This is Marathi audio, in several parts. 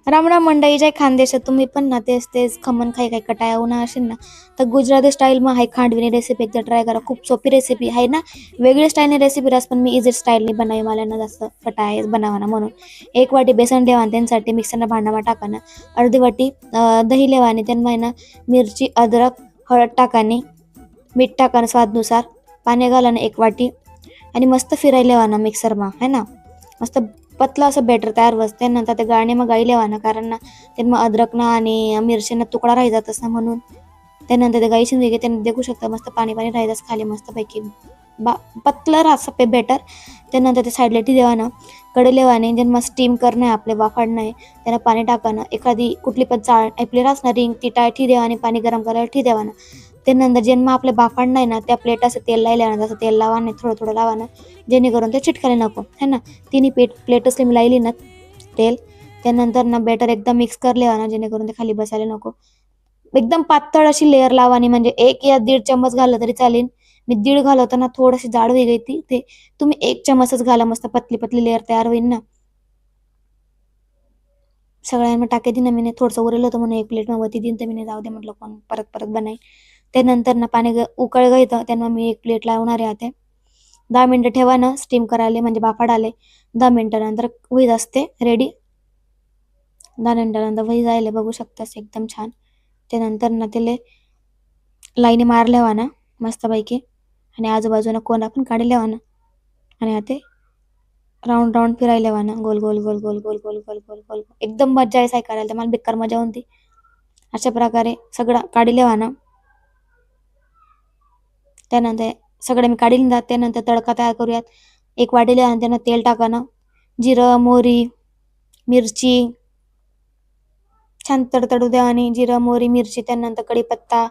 राम राम मंडळी, जय खानदेशात तुम्ही पण ना तेच तेच खमण खाई खाई कटाया उन्हा असेल ना, तर गुजराती स्टाईलમાં हाय खांडवीनी रेसिपी एकदा ट्राय करा. खूप सोपी रेसिपी आहे ना. वेगळी स्टाईलने रेसिपी रास पण मी इझी स्टाईलने बनावी, मला ना जास्त कटाय बनावाना म्हणून. 1 वाटी बेसन ठेवा आणि त्यांसाठी मिक्सरला भांडामा टाकाना. अर्धी वाटी दही लेवा आणि त्यांना आहे ना मिरची, अद्रक, हळद टाकाने, मीठ टाकानं स्वादनुसार, पाणी घालानं 1 वाटी आणि मस्त फिरायला लेवाना मिक्सरमा है ना. मस्त पतला असं बॅटर तयार वसते. नंतर ते गाळणे मग गाई लेवाना, कारण ना ते मग अद्रक ना आणि मिरचीना तुकडा राही जातस ना, म्हणून त्यानंतर ते गाई शिंदे त्यांना देखू शकता. मस्त पाणी पाणी राहायचं खाली मस्तपैकी पतलं राहतं पे बेटर. त्यानंतर ते साईडला ठी देवानं, कडे लेवाने ज्यांना स्टीम करणं आहे आपले वाफाडणं आहे, त्यांना पाणी टाकानं. एखादी कुठली पण चाळ आपली राहणार रिंग ती टाय ठी देवाने पाणी गरम करायला ठी देवानं. त्यानंतर ज्यांना आपले बाफाडणं आहे ना त्या प्लेट असं तेल लायला, जसं तेल लावा नाही थोडं थोडं लावानं, जेणेकरून ते चिटकायला नको है ना. तिन्ही प्लेट असले मी लायली ना तेल. त्यानंतर ना बेटर एकदम मिक्स कर लेवाना, जेणेकरून ते खाली बसायला नको. एकदम पातळ अशी लेअर लावानी, म्हणजे 1 या 1.5 चम्मच घाललं तरी चालेल. मी 1.5 घालवताना थोडीशी जाड होई गई ती, ते तुम्ही 1 चम्मचच घाला. मस्त पतली पतली लेअर तयार होईल ना. सगळ्यांना टाके दिन मी थोडंसं उरलं होतं म्हणून 1 प्लेट मग वती दिन, तर मी जाऊ दे म्हटलं कोण परत परत बनाई. त्यानंतर ना पाणी उकळ गई त्यांना मी 1 प्लेट लावणार आहे आता. 10 मिनटं ठेवा ना स्टीम करायला, म्हणजे बाफाड आले. 10 मिनटानंतर होईल असते रेडी. 10 मिनटानंतर वही जायला बघू शकतास एकदम छान. त्यानंतर ना त्याला लाईनी मार लेवाना मस्तपैकी, आणि आजूबाजूला कोणा पण काढी लेवाना, आणि आता राऊंड राऊंड फिरायला लेवाना, गोल गोल गोल गोल गोल गोल गोल गोल गोल. एकदम मजा आहे साय करायला, तर मला बेकार मजा होती. अशा प्रकारे सगळं काढी लेवाना. त्यानंतर सगळं मी काढीन जात. त्यानंतर तडका तयार करूयात. 1 वाटी लिहा, त्यानं तेल टाकानं, जिरं, मोहरी, मिरची छान तडतडू द्या, आणि जिरं, मोहरी, मिरची, त्यानंतर कढीपत्ता,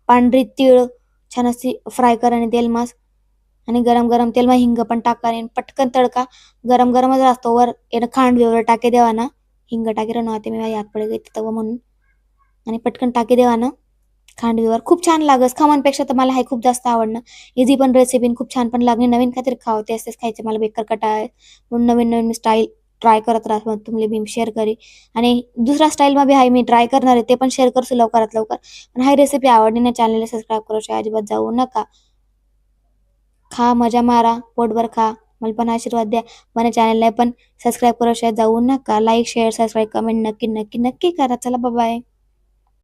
पांढरी तीळ छान अशी फ्राय करा आणि तेल मास, आणि गरम गरम तेल हिंग पण टाका, आणि पटकन तडका गरम गरमच असतो. वर यानं खांड वगैरे टाके देवा ना, हिंग टाकी राहते मी याद पडे गई तवं म्हणून, आणि पटकन टाके देवा ना खांडवीवर. खूप छान लागस खमणपेक्षा, तर मला हे खूप जास्त आवडणं. इझी पण रेसिपी, खूप छान पण लागणे. नवीन काहीतरी खावं, तेच तेच खायचे मला बेकार कटाय म्हणून नवीन नवीन स्टाईल ट्राय करत राहत तुम्ही मी शेअर करी. आणि दुसरा स्टाईलमा बी आहे मी ट्राय करणार आहे, ते पण शेअर करतो लवकरात लवकर. पण हाय रेसिपी आवडली ना, चॅनलला सबस्क्राईब करू अजिबात जाऊ नका. खा, मजा मारा, पोटभर खा, मला पण आशीर्वाद द्या. मला चॅनलला पण सबस्क्राईब करू जाऊ नका. लाईक, शेअर, सबस्क्राईब, कमेंट नक्की नक्की नक्की करा. चला बाय.